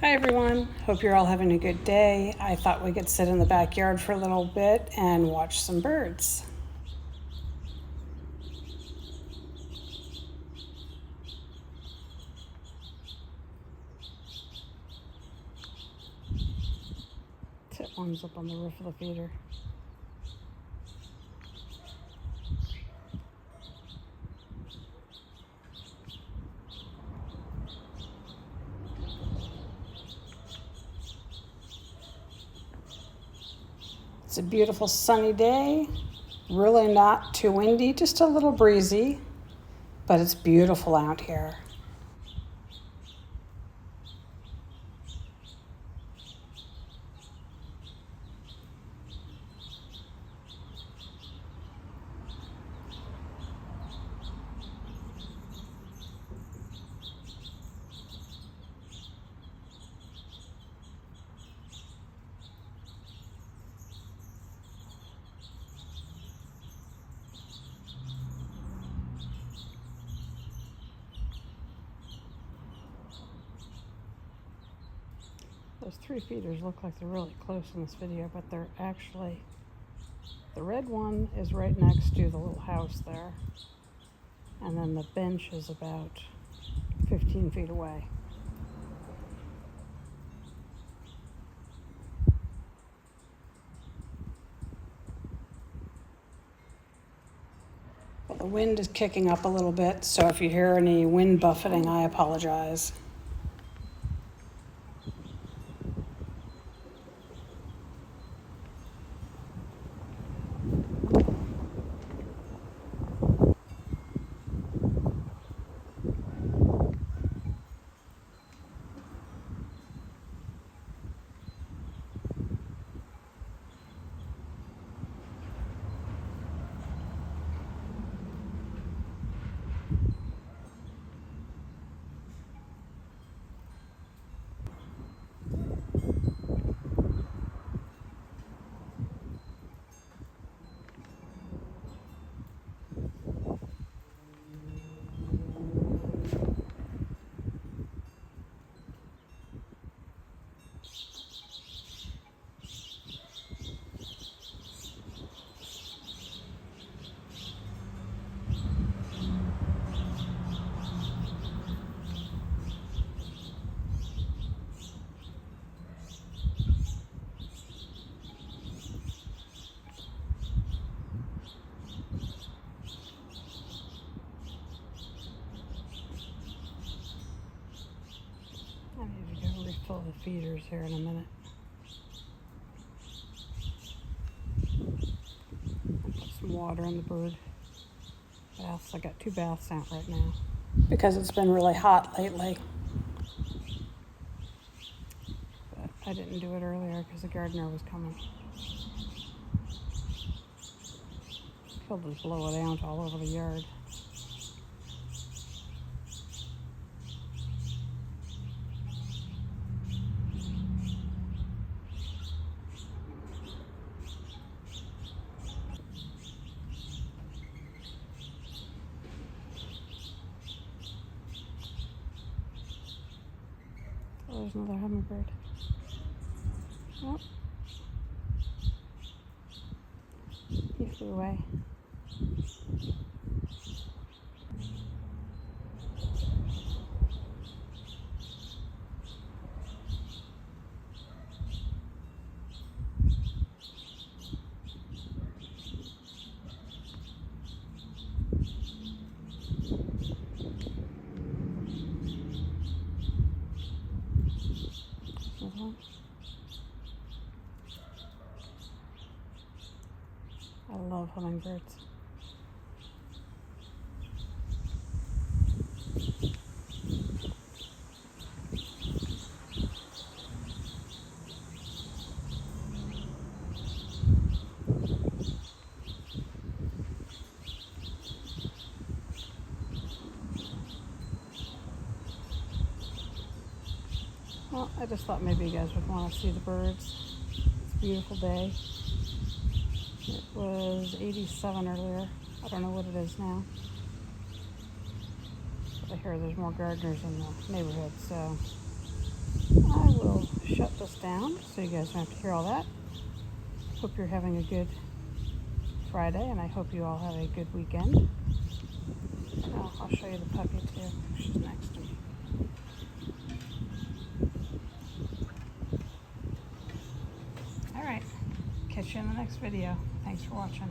Hi everyone, hope you're all having a good day. I thought we could sit in the backyard for a little bit and watch some birds. Tit one's up on the roof of the feeder. It's a beautiful sunny day, really not too windy, just a little breezy, but it's beautiful out here. Those three feeders look like they're really close in this video, but they're actually, the red one is right next to the little house there, and then the bench is about 15 feet away. Well, the wind is kicking up a little bit, so if you hear any wind buffeting, I apologize. I need to go refill the feeders here in a minute. I'll put some water in the bird baths. I got 2 baths out right now because it's been really hot lately. But I didn't do it earlier because the gardener was coming. He'll just blow it out all over the yard. Oh, there's another hummingbird. Oh. He flew away. I love hummingbirds. Well, I just thought maybe you guys would want to see the birds. It's a beautiful day. It was 87 earlier. I don't know what it is now. But I hear there's more gardeners in the neighborhood, so I will down so you guys don't have to hear all that. Hope you're having a good Friday, and I hope you all have a good weekend. I'll show you the puppy too. She's next to me. All right, catch you in the next video. Thanks for watching.